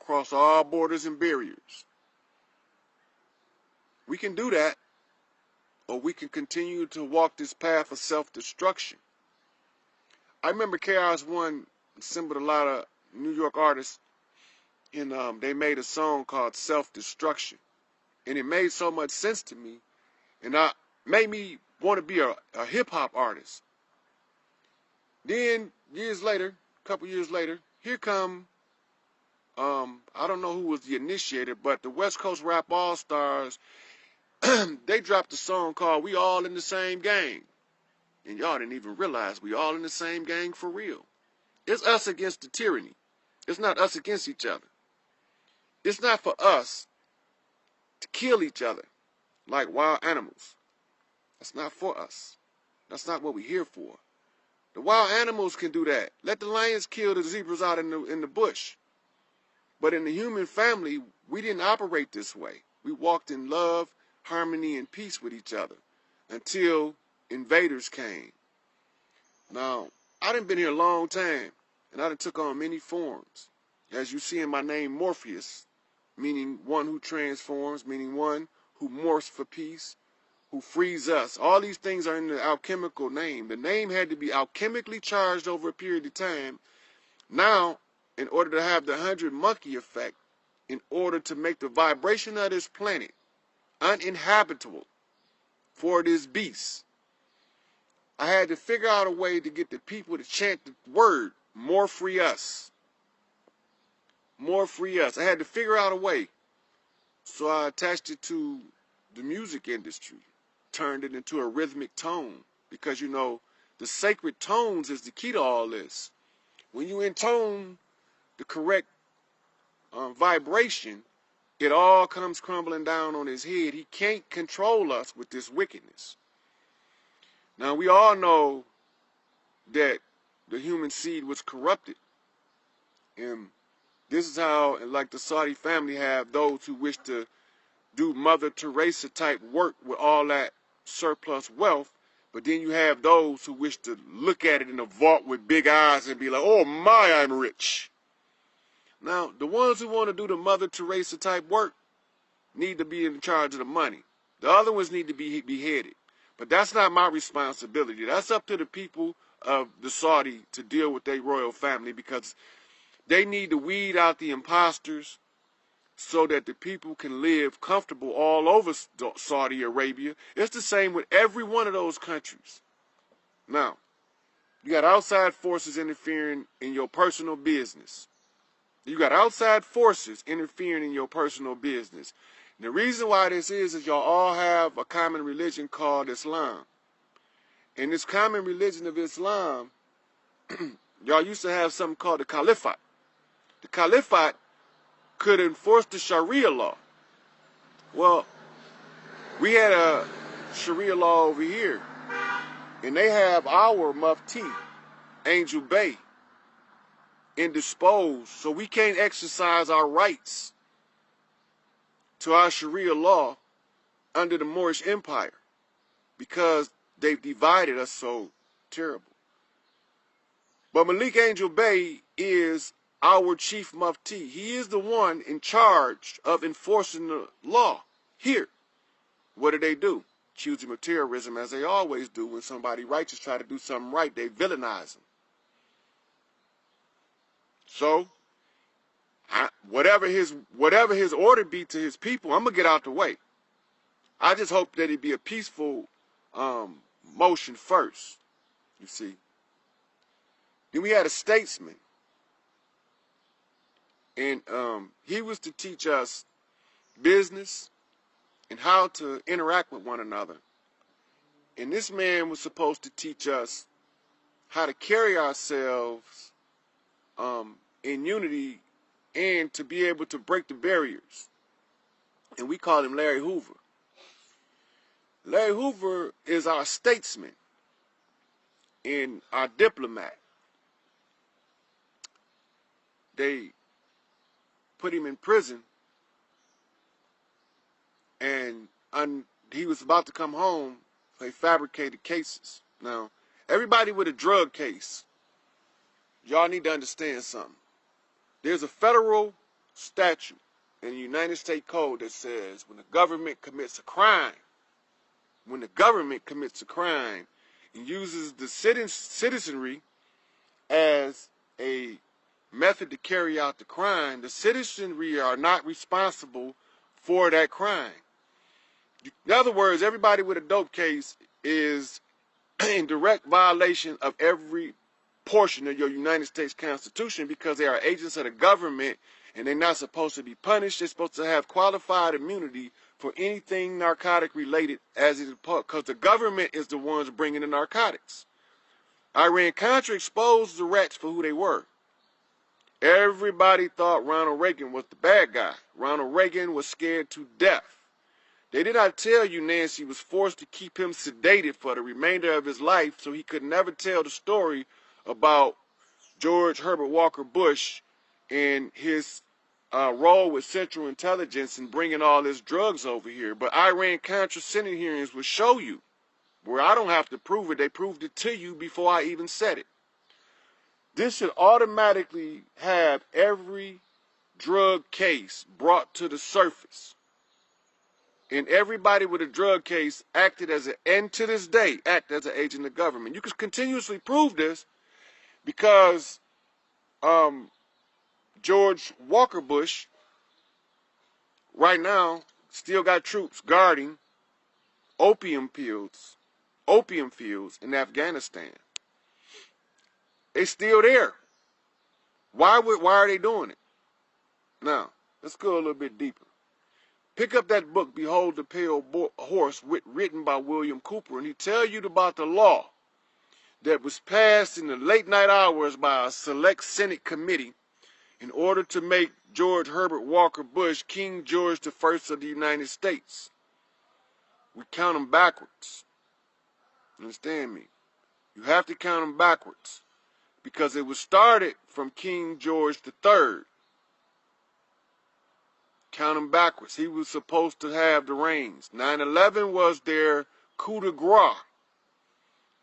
across all borders and barriers. We can do that, or we can continue to walk this path of self-destruction. I remember KRS-One assembled a lot of New York artists, and they made a song called Self-Destruction. And it made so much sense to me, and made me want to be a hip-hop artist. Then, years later, a couple years later, here come, I don't know who was the initiator, but the West Coast Rap All-Stars, they dropped a song called We All in the Same Gang. And y'all didn't even realize we all in the same gang for real. It's us against the tyranny. It's not us against each other. It's not for us to kill each other like wild animals. That's not for us. That's not what we're here for. The wild animals can do that. Let the lions kill the zebras out in the bush. But in the human family, we didn't operate this way. We walked in love, harmony, and peace with each other until invaders came. Now, I done been here a long time, and I done took on many forms. As you see in my name, Morpheus, meaning one who transforms, meaning one who morphs for peace, who frees us. All these things are in the alchemical name. The name had to be alchemically charged over a period of time. Now, in order to have the 100 monkey effect, in order to make the vibration of this planet uninhabitable for this beast, I had to figure out a way to get the people to chant the word, more free us. More free us. I had to figure out a way. So I attached it to the music industry, turned it into a rhythmic tone. Because, you know, the sacred tones is the key to all this. When you intone the correct vibration, it all comes crumbling down on his head. He can't control us with this wickedness. Now, we all know that the human seed was corrupted. And this is how, like the Saudi family have those who wish to do Mother Teresa type work with all that surplus wealth. But then you have those who wish to look at it in a vault with big eyes and be like, oh my, I'm rich. Now, the ones who want to do the Mother Teresa type work need to be in charge of the money. The other ones need to be beheaded. But that's not my responsibility. That's up to the people of the Saudi to deal with their royal family, because they need to weed out the imposters so that the people can live comfortable all over Saudi Arabia. It's the same with every one of those countries. Now, you got outside forces interfering in your personal business. You got outside forces interfering in your personal business. And the reason why this is y'all all have a common religion called Islam. And this common religion of Islam, y'all used to have something called the Caliphate. The Caliphate could enforce the Sharia law. Well, we had a Sharia law over here, and they have our Mufti, Angel Bay, indisposed, so we can't exercise our rights to our Sharia law under the Moorish Empire because they've divided us so terrible. But Malik Angel Bay is our chief mufti. He is the one in charge of enforcing the law here. What do? Accuse him of terrorism, as they always do when somebody righteous try to do something right. They villainize him. So, whatever his order be to his people, I'm gonna get out the way. I just hope that it be a peaceful motion first. You see. Then we had a statesman, and he was to teach us business and how to interact with one another. And this man was supposed to teach us how to carry ourselves in unity and to be able to break the barriers. And we call him Larry Hoover. Larry Hoover is our statesman and our diplomat. They put him in prison, and he was about to come home. They fabricated cases. Now, everybody with a drug case, y'all need to understand something. There's a federal statute in the United States Code that says when the government commits a crime, and uses the citizenry as a method to carry out the crime, the citizenry are not responsible for that crime. In other words, everybody with a dope case is in direct violation of every portion of your United States Constitution because they are agents of the government and they're not supposed to be punished. They're supposed to have qualified immunity for anything narcotic related as it is, because the government is the ones bringing the narcotics. Iran-Contra exposed the rats for who they were. Everybody thought Ronald Reagan was the bad guy. Ronald Reagan was scared to death. They did not tell you Nancy was forced to keep him sedated for the remainder of his life so he could never tell the story about George Herbert Walker Bush and his role with Central Intelligence in bringing all this drugs over here. But Iran-Contra Senate hearings will show you where I don't have to prove it. They proved it to you before I even said it. This should automatically have every drug case brought to the surface. And everybody with a drug case acted as and to this day, act as an agent of government. You can continuously prove this because George Walker Bush, right now, still got troops guarding opium fields in Afghanistan. They're still there. Why are they doing it? Now, let's go a little bit deeper. Pick up that book, Behold the Pale Horse, written by William Cooper, and he tells you about the law that was passed in the late night hours by a select Senate committee in order to make George Herbert Walker Bush King George I of the United States. We count them backwards. Understand me? You have to count them backwards because it was started from King George III. Count them backwards. He was supposed to have the reins. 9/11 was their coup de grace.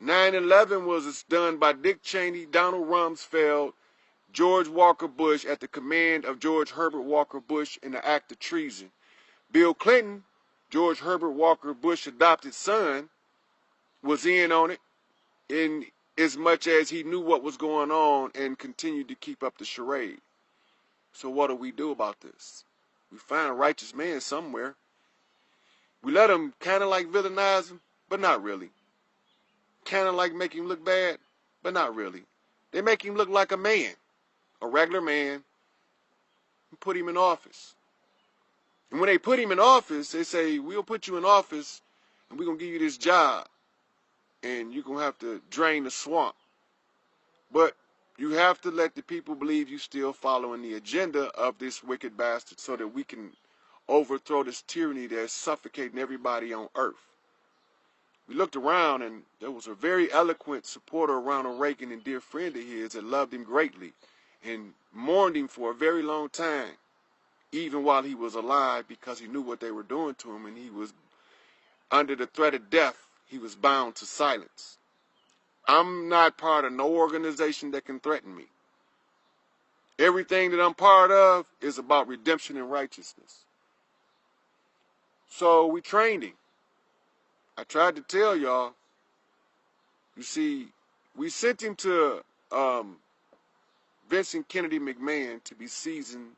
9/11 was done by Dick Cheney, Donald Rumsfeld, George Walker Bush at the command of George Herbert Walker Bush in the act of treason. Bill Clinton, George Herbert Walker Bush's adopted son, was in on it in as much as he knew what was going on and continued to keep up the charade. So what do we do about this? We find a righteous man somewhere. We let him kind of like villainize him, but not really. Kind of like make him look bad, but not really. They make him look like a man, a regular man, and put him in office. And when they put him in office, they say, we'll put you in office and we're going to give you this job. And you're going to have to drain the swamp. But you have to let the people believe you still following the agenda of this wicked bastard so that we can overthrow this tyranny that's suffocating everybody on earth. We looked around and there was a very eloquent supporter of Ronald Reagan and dear friend of his that loved him greatly and mourned him for a very long time, even while he was alive, because he knew what they were doing to him and he was under the threat of death. He was bound to silence. I'm not part of no organization that can threaten me. Everything that I'm part of is about redemption and righteousness. So we trained him. I tried to tell y'all, you see, we sent him to Vincent Kennedy McMahon to be seasoned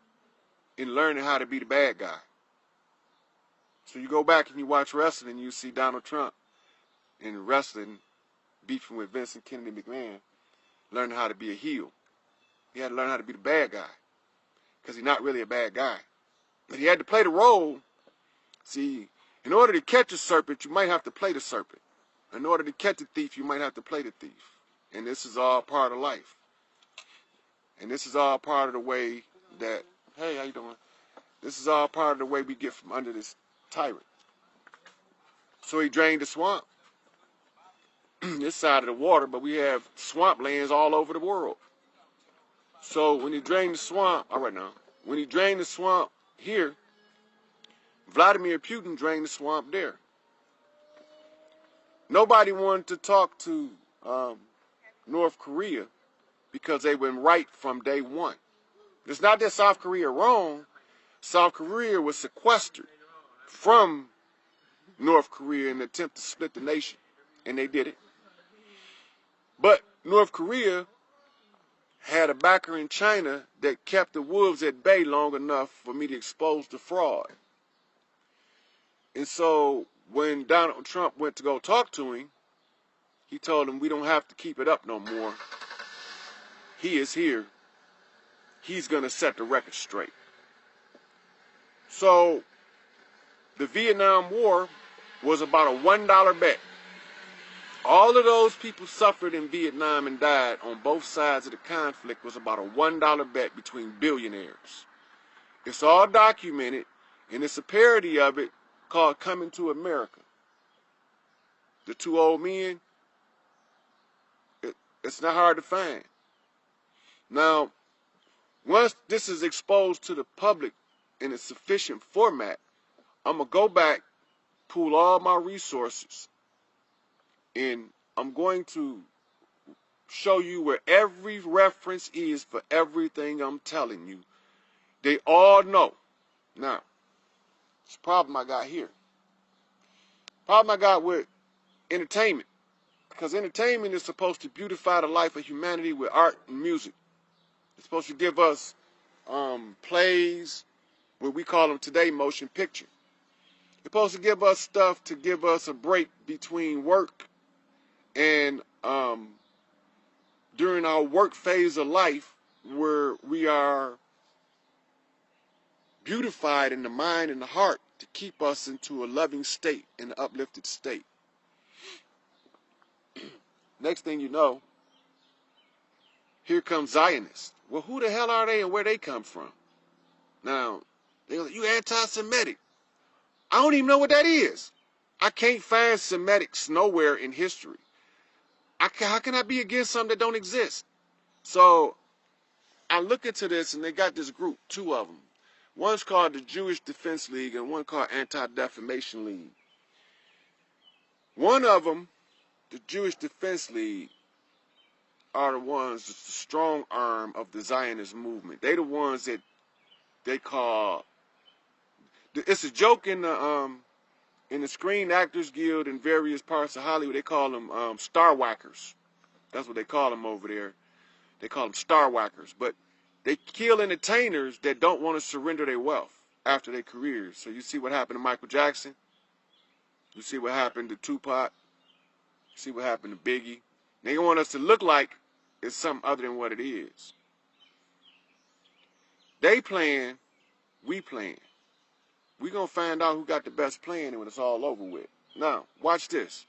in learning how to be the bad guy. So you go back and you watch wrestling and you see Donald Trump in wrestling beefing with Vincent Kennedy McMahon, learning how to be a heel. He had to learn how to be the bad guy because he's not really a bad guy. But he had to play the role. See, in order to catch a serpent, you might have to play the serpent. In order to catch a thief, you might have to play the thief. And this is all part of life. And this is all part of the way that, hey, how you doing? This is all part of the way we get from under this tyrant. So he drained the swamp. This side of the water, but we have swamplands all over the world. So when he drained the swamp, all right now, when he drained the swamp here, Vladimir Putin drained the swamp there. Nobody wanted to talk to North Korea because they went right from day one. It's not that South Korea wrong. South Korea was sequestered from North Korea in an attempt to split the nation, and they did it. But North Korea had a backer in China that kept the wolves at bay long enough for me to expose the fraud. And so when Donald Trump went to go talk to him, he told him, we don't have to keep it up no more. He is here. He's going to set the record straight. So the Vietnam War was about a $1 bet. All of those people suffered in Vietnam and died on both sides of the conflict was about a $1 bet between billionaires. It's all documented, and it's a parody of it called Coming to America. The two old men, it's not hard to find. Now, once this is exposed to the public in a sufficient format, I'm going to go back, pool all my resources, and I'm going to show you where every reference is for everything I'm telling you. They all know. Now, it's a problem I got here. Problem I got with entertainment. Because entertainment is supposed to beautify the life of humanity with art and music. It's supposed to give us plays, what we call them today, motion picture. It's supposed to give us stuff to give us a break between work and during our work phase of life where we are beautified in the mind and the heart to keep us into a loving state, an uplifted state. Next thing you know, here comes Zionists. Well, who the hell are they and where they come from? Now, they're like, you anti-Semitic. I don't even know what that is. I can't find Semitics nowhere in history. How can I be against something that don't exist? So I look into this, and they got this group, two of them. One's called the Jewish Defense League, and one called Anti-Defamation League. One of them, the Jewish Defense League, are the ones, the strong arm of the Zionist movement. They the ones that they call, it's a joke in the Screen Actors Guild in various parts of Hollywood. They call them star whackers. That's what they call them over there. They call them star whackers. But they kill entertainers that don't want to surrender their wealth after their careers. So you see what happened to Michael Jackson. You see what happened to Tupac. You see what happened to Biggie. They want us to look like it's something other than what it is. They playing, we playing. We're going to find out who got the best plan when it's all over with. Now, watch this.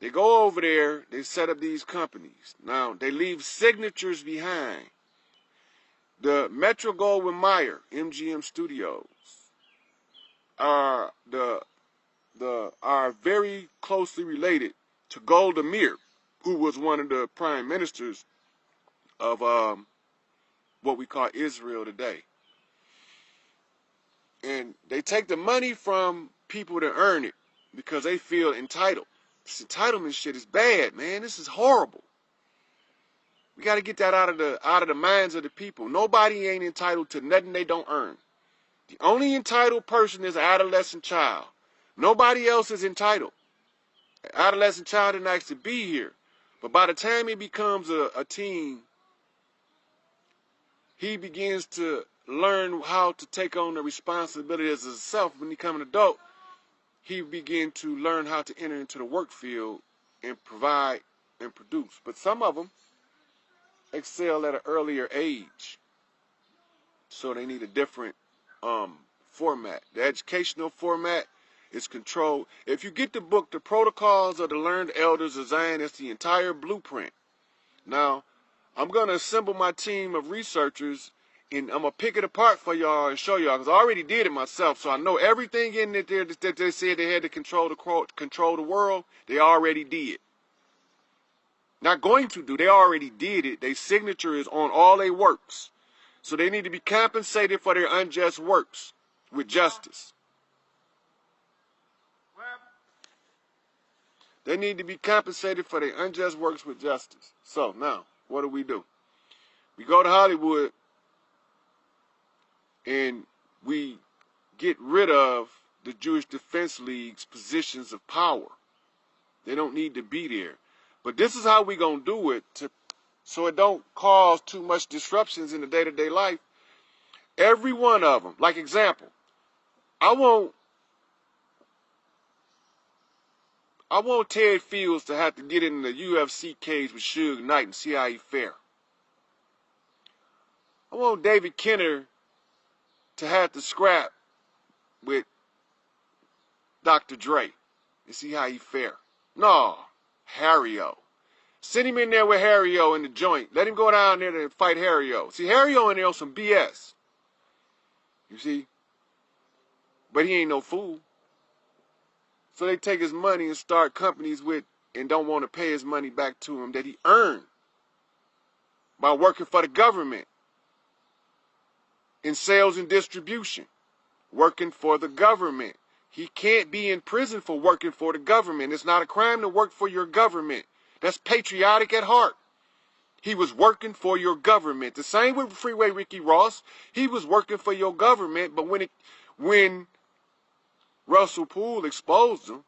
They go over there, they set up these companies. Now, they leave signatures behind. The Metro-Goldwyn-Mayer, MGM Studios, are very closely related to Golda Meir, who was one of the prime ministers of what we call Israel today. And they take the money from people that earn it because they feel entitled. This entitlement shit is bad, man. This is horrible. We got to get that out of the minds of the people. Nobody ain't entitled to nothing they don't earn. The only entitled person is an adolescent child. Nobody else is entitled. An adolescent child didn't ask to be here. But by the time he becomes a teen, he begins to learn how to take on the responsibility as a self. When he becomes an adult, he begins to learn how to enter into the work field and provide and produce. But some of them excel at an earlier age. So they need a different format. The educational format is controlled. If you get the book, The Protocols of the Learned Elders of Zion, it's the entire blueprint. Now, I'm going to assemble my team of researchers, and I'm going to pick it apart for y'all and show y'all, because I already did it myself, so I know everything in it there that they said they had to control the world, they already did. Not going to do, they already did it. Their signature is on all their works. So they need to be compensated for their unjust works with justice. They need to be compensated for their unjust works with justice. So now, what do? We go to Hollywood and we get rid of the Jewish Defense League's positions of power. They don't need to be there. But this is how we gonna do it so it don't cause too much disruptions in the day-to-day life. Every one of them, like example, I want Ted Fields to have to get in the UFC cage with Suge Knight and see how he fare. I want David Kenner to have to scrap with Dr. Dre and see how he fare. No, Harry-O. Send him in there with Harry-O in the joint. Let him go down there to fight Harry-O. See, Harry-O in there on some BS. You see? But he ain't no fool. So they take his money and start companies with and don't want to pay his money back to him that he earned by working for the government in sales and distribution. Working for the government. He can't be in prison for working for the government. It's not a crime to work for your government. That's patriotic at heart. He was working for your government. The same with Freeway Ricky Ross. He was working for your government, but when Russell Poole exposed him,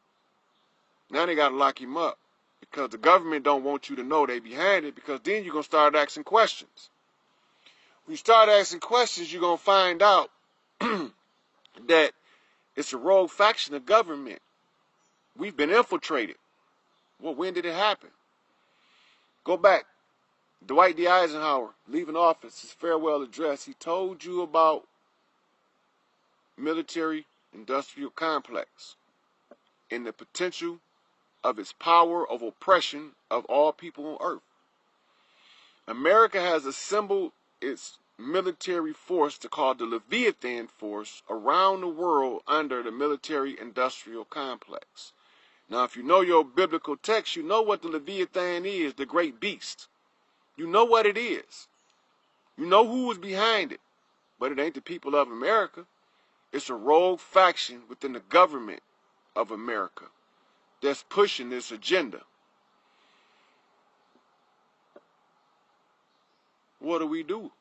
now they got to lock him up because the government don't want you to know they behind it, because then you're going to start asking questions. When you start asking questions, you're going to find out that it's a rogue faction of government. We've been infiltrated. Well, when did it happen? Go back. Dwight D. Eisenhower, leaving office, his farewell address, he told you about military-industrial complex and the potential of its power of oppression of all people on earth. America has assembled its military force to call the Leviathan force around the world under the military-industrial complex. Now, if you know your biblical text, you know what the Leviathan is, the great beast. You know what it is. You know who was behind it. But it ain't the people of America. It's a rogue faction within the government of America that's pushing this agenda. What do?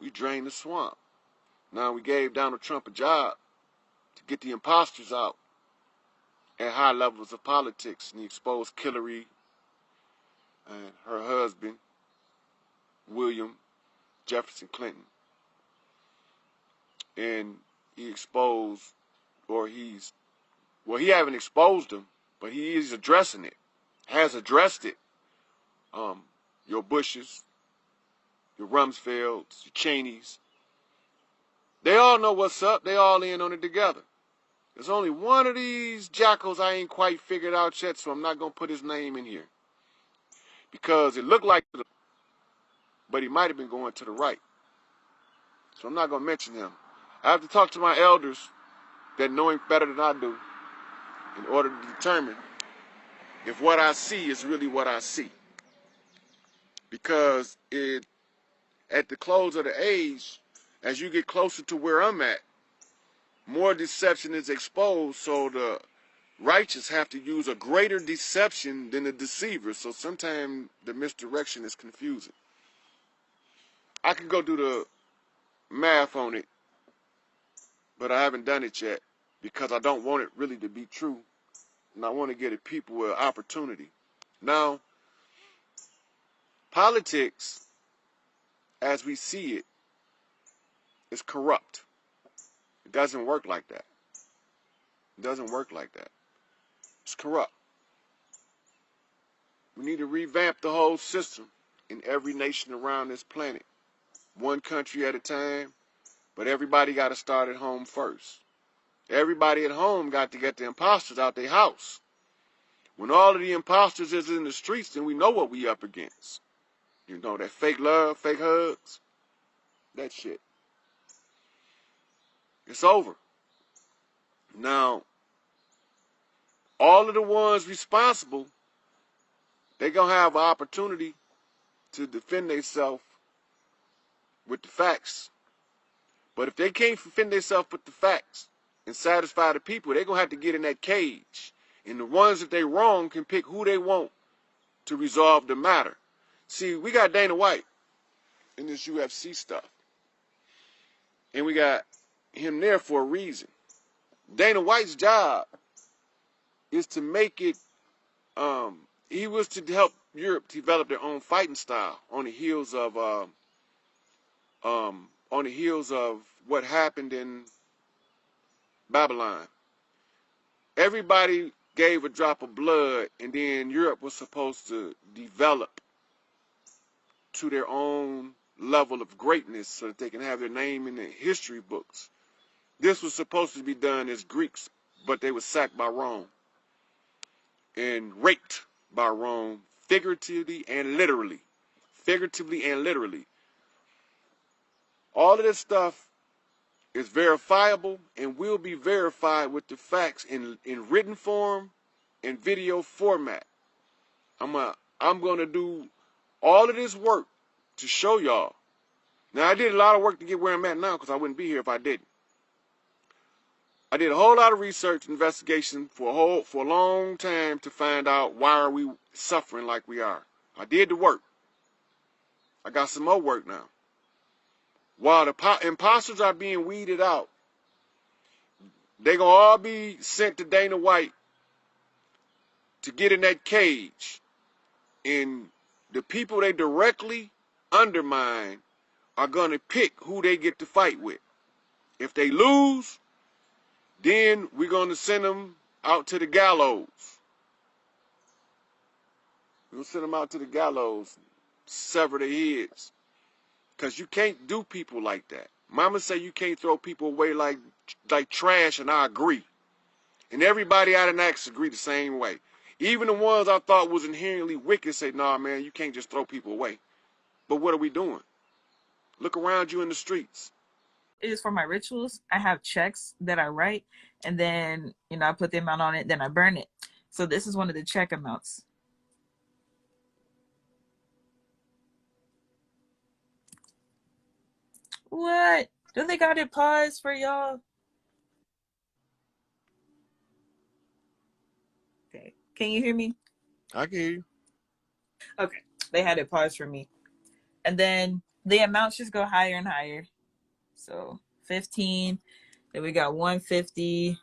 We drained the swamp. Now we gave Donald Trump a job to get the imposters out at high levels of politics, and he exposed Hillary and her husband, William Jefferson Clinton. And he exposed, he haven't exposed them, but he is addressing it, has addressed it. Your Bushes, your Rumsfelds, your Cheneys, they all know what's up. They all in on it together. There's only one of these jackals I ain't quite figured out yet, so I'm not going to put his name in here. Because it looked like, but he might have been going to the right. So I'm not going to mention him. I have to talk to my elders that know him better than I do in order to determine if what I see is really what I see. Because at the close of the age, as you get closer to where I'm at, more deception is exposed, so the righteous have to use a greater deception than the deceiver. So sometimes the misdirection is confusing. I can go do the math on it, but I haven't done it yet because I don't want it really to be true, and I want to give people an opportunity. Now, politics, as we see it, is corrupt. It doesn't work like that. It doesn't work like that. It's corrupt. We need to revamp the whole system in every nation around this planet. One country at a time, but everybody got to start at home first. Everybody at home got to get the imposters out their house. When all of the imposters is in the streets, then we know what we up against. You know, that fake love, fake hugs, that shit. It's over. Now, all of the ones responsible, they going to have an opportunity to defend themselves with the facts. But if they can't defend themselves with the facts and satisfy the people, they're going to have to get in that cage. And the ones that they wrong can pick who they want to resolve the matter. See, we got Dana White in this UFC stuff. and we got him there for a reason. Dana White's job is to make it, he was to help Europe develop their own fighting style on the heels of what happened in Babylon. Everybody gave a drop of blood, and then Europe was supposed to develop to their own level of greatness so that they can have their name in the history books. This was supposed to be done as Greeks, but they were sacked by Rome and raped by Rome, figuratively and literally. Figuratively and literally. All of this stuff is verifiable and will be verified with the facts in written form and video format. I'm going to do all of this work to show y'all. Now, I did a lot of work to get where I'm at now because I wouldn't be here if I didn't. I did a whole lot of research, investigation for a long time to find out why are we suffering like we are. I did the work. I got some more work now. While the imposters are being weeded out, they're going to all be sent to Dana White to get in that cage. And the people they directly undermine are going to pick who they get to fight with. If they lose, then we're going to send them out to the gallows. We're going to send them out to the gallows, sever their heads. Because you can't do people like that. Mama say you can't throw people away like trash, and I agree. And everybody out in Acts agree the same way. Even the ones I thought was inherently wicked say, nah, man, you can't just throw people away. But what are we doing? Look around you in the streets. It is for my rituals. I have checks that I write, and then, you know, I put the amount on it, then I burn it. So this is one of the check amounts. What? Don't they got it paused for y'all? Okay. Can you hear me? I can hear you. Okay. They had it paused for me. And then the amounts just go higher and higher. So 15. Then we got 150.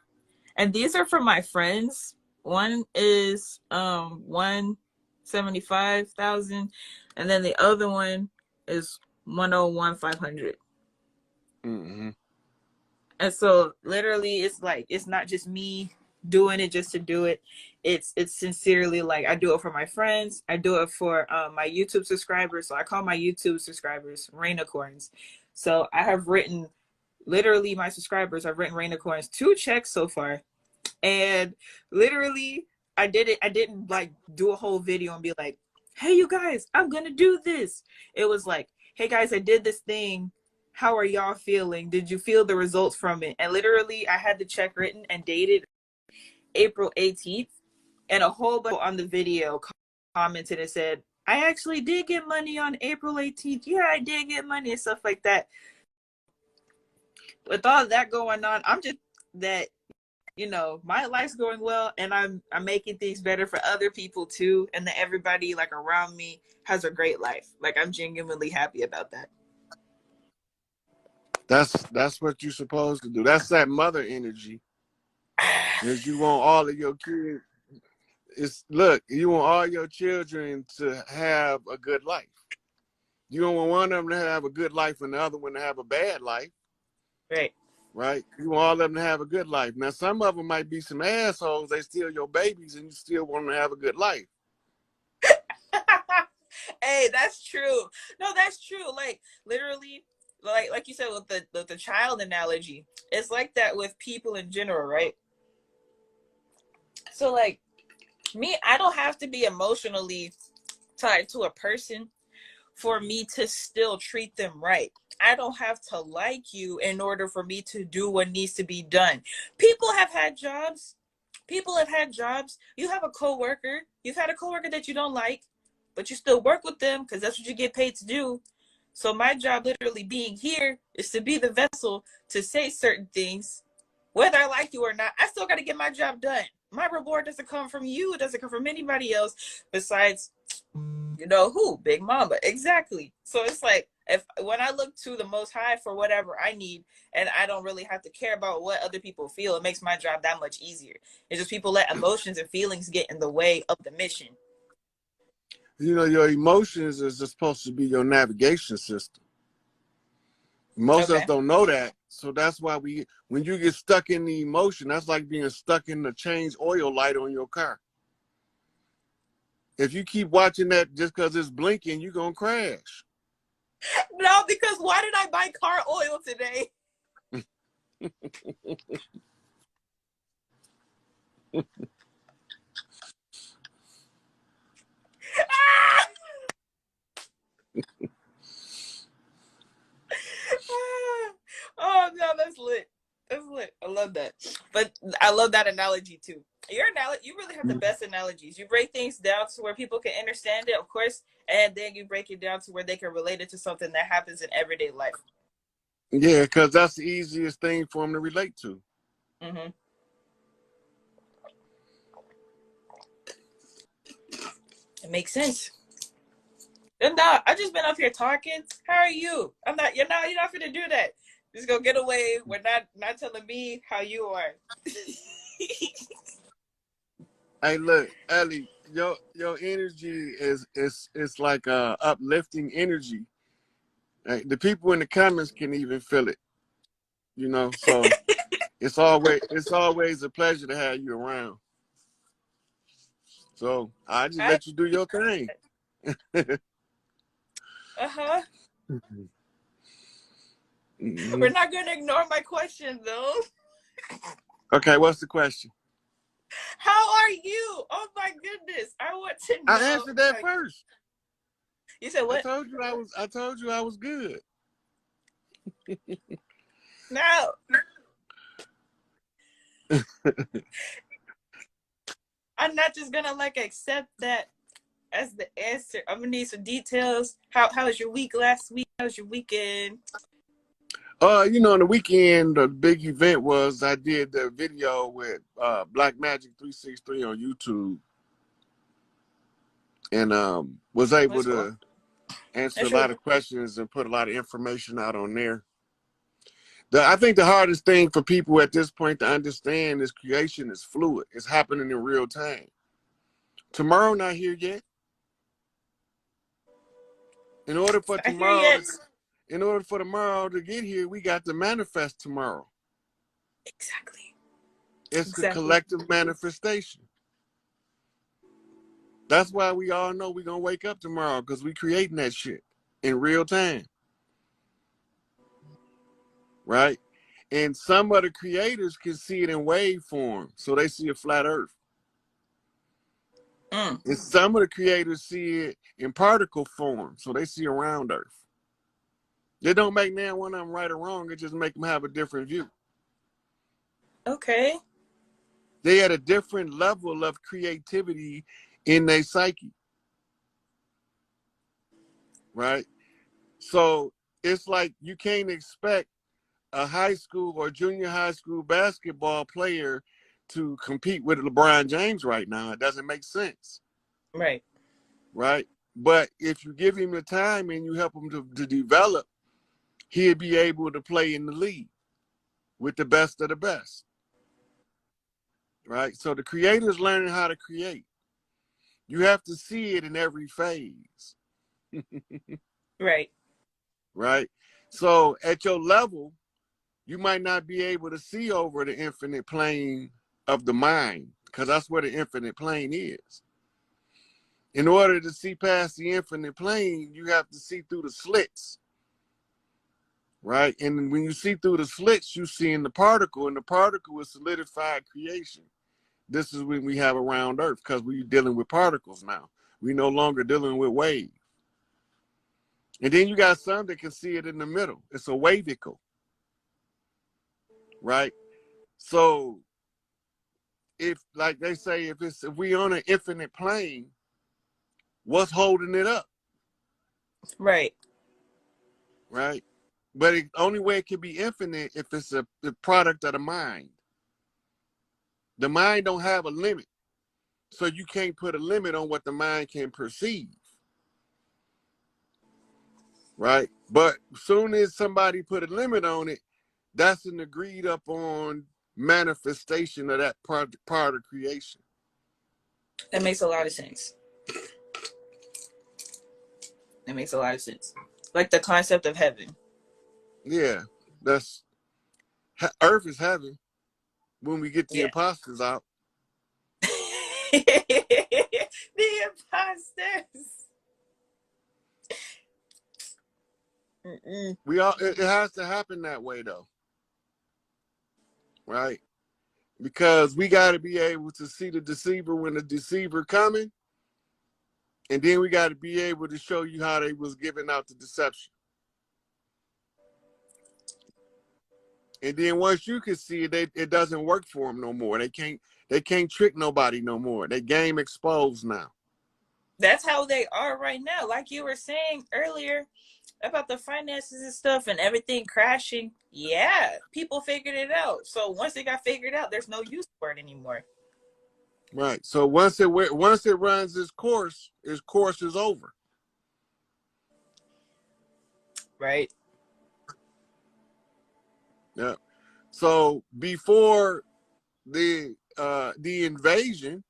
And these are for my friends. One is 175,000. And then the other one is 101,500. Mm-hmm. And so literally it's like, it's not just me doing it just to do it. It's sincerely, like, I do it for my friends. I do it for my YouTube subscribers. So I call my YouTube subscribers Rainicorns. So I have written, literally my subscribers, I've written Rainicorns 2 checks so far. And literally I did it. I didn't like do a whole video and be like, hey, you guys, I'm going to do this. It was like, hey guys, I did this thing. How are y'all feeling? Did you feel the results from it? And literally I had the check written and dated April 18th, and a whole bunch on the video commented and said, I actually did get money on April 18th. Yeah, I did get money and stuff like that. With all that going on, I'm just that, you know, my life's going well, and I'm making things better for other people too, and that everybody like around me has a great life. Like, I'm genuinely happy about that. That's what you're supposed to do. That's that mother energy. Is you want all of your kids. You want all your children to have a good life. You don't want one of them to have a good life and the other one to have a bad life. Right. Right? You want all of them to have a good life. Now, some of them might be some assholes. They steal your babies, and you still want them to have a good life. Hey, that's true. No, that's true. Like, literally, like you said with the child analogy, it's like that with people in general, right? So like me, I don't have to be emotionally tied to a person for me to still treat them right. I don't have to like you in order for me to do what needs to be done. People have had jobs. People have had jobs. You have a coworker. You've had a coworker that you don't like, but you still work with them because that's what you get paid to do. So my job literally being here is to be the vessel to say certain things. Whether I like you or not, I still got to get my job done. My reward doesn't come from you. It doesn't come from anybody else besides, you know who? Big Mama. Exactly. So it's like, If when I look to the Most High for whatever I need, and I don't really have to care about what other people feel, it makes my job that much easier. It's just people let emotions and feelings get in the way of the mission. You know, your emotions is just supposed to be your navigation system. Most of us Okay. don't know that. So that's why when you get stuck in the emotion, that's like being stuck in the change oil light on your car. If you keep watching that just because it's blinking, you're going to crash. No, because why did I buy car oil today? Oh no, that's lit. That's lit. I love that. But I love that analogy too. Your analogy, you really have the best analogies. You break things down to where people can understand it, of course, and then you break it down to where they can relate it to something that happens in everyday life. Yeah, because that's the easiest thing for them to relate to. Mm-hmm. It makes sense. And now I just been up here talking. How are you? I'm not. You're not gonna do that. Just go get away. We're not telling me how you are. Hey, look, Ellie, your energy is like uplifting energy. Like, the people in the comments can even feel it. You know, so it's always a pleasure to have you around. So I just I let you do your thing. uh-huh. Mm-hmm. We're not gonna ignore my question though. Okay, what's the question? How are you? Oh my goodness. I want to I know. answered that Like, first. you said I what? told you I was good. No. I'm not just gonna like accept that as the answer. I'm gonna need some details. How was your week last week? How was your weekend? You know, on the weekend, the big event was I did the video with Black Magic 363 on YouTube, and was able That's cool. to answer a That's really lot cool. of questions and put a lot of information out on there. I think the hardest thing for people at this point to understand is creation is fluid. It's happening in real time. Tomorrow not here yet. In order for Not here tomorrow yet. to, in order for tomorrow to get here, we got to manifest tomorrow. Exactly. It's the Exactly. collective manifestation. That's why we all know we're gonna wake up tomorrow, because we creating that shit in real time. Right? And some of the creators can see it in wave form, so they see a flat earth. Mm. And some of the creators see it in particle form, so they see a round earth. They don't make now one of them right or wrong, it just make them have a different view. Okay. They had a different level of creativity in their psyche. Right? So it's like you can't expect a high school or junior high school basketball player to compete with LeBron James right now. It doesn't make sense. Right. Right? But if you give him the time and you help him to develop, he'll be able to play in the league with the best of the best. Right? So the creator's learning how to create. You have to see it in every phase. Right. Right? So at your level, you might not be able to see over the infinite plane of the mind, because that's where the infinite plane is. In order to see past the infinite plane, you have to see through the slits, right? And when you see through the slits, you see in the particle, and the particle is solidified creation. This is when we have a round earth, because we're dealing with particles now. We're no longer dealing with waves. And then you got some that can see it in the middle. It's a wavicle, right? So if, like they say, if we on an infinite plane, what's holding it up? Right. Right? But the only way it can be infinite if it's the product of the mind. The mind don't have a limit. So you can't put a limit on what the mind can perceive. Right? But soon as somebody put a limit on it, that's an agreed upon manifestation of that part of creation. That makes a lot of sense. It makes a lot of sense. Like the concept of heaven. Yeah, that's earth is heaven when we get the Yeah. imposters out. The imposters. It has to happen that way though, right? Because we got to be able to see the deceiver when the deceiver coming, and then we got to be able to show you how they was giving out the deception. And then once you can see it, it doesn't work for them no more. They can't trick nobody no more. They game exposed now. That's how they are right now. Like you were saying earlier about the finances and stuff and everything crashing. Yeah, people figured it out. So once it got figured out, there's no use for it anymore. Right. So once it runs its course is over. Right. Yeah. So before the invasion,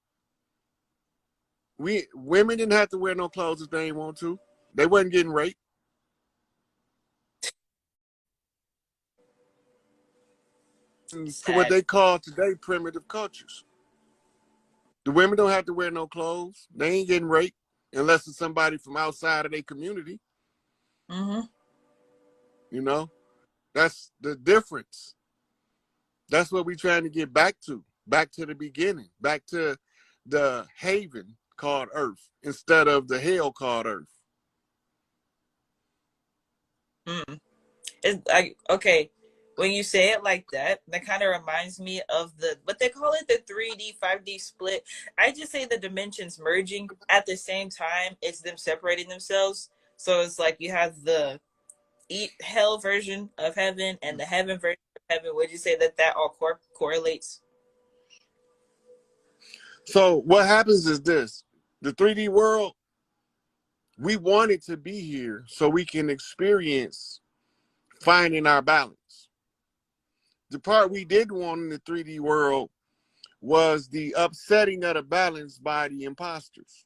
women didn't have to wear no clothes if they didn't want to. They wasn't getting raped. What Sad. they call today primitive cultures. The women don't have to wear no clothes. They ain't getting raped unless it's somebody from outside of their community. Mm-hmm. You know, that's the difference. That's what we're trying to get back to the beginning, back to the haven called Earth instead of the hell called Earth. It's like, okay, when you say it like that, that kind of reminds me of what they call it, the 3D, 5D split. I just say the dimensions merging at the same time. It's them separating themselves. So it's like you have the hell version of heaven and the heaven version of heaven. Would you say that all correlates? So what happens is this: the 3D world, we want it to be here so we can experience finding our balance. The part we didn't want in the 3D world was the upsetting of the balance by the imposters.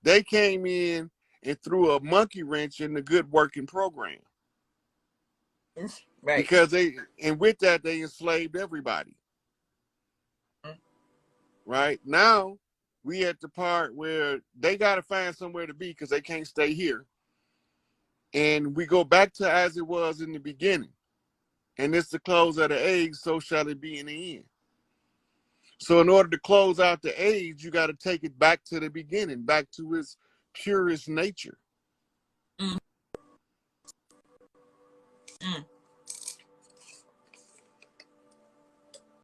They came in and threw a monkey wrench in the good working program. Right. Because with that, they enslaved everybody. Right? Now, we at the part where they got to find somewhere to be because they can't stay here. And we go back to as it was in the beginning. And it's the close of the age, so shall it be in the end. So in order to close out the age, you got to take it back to the beginning, back to its purest nature.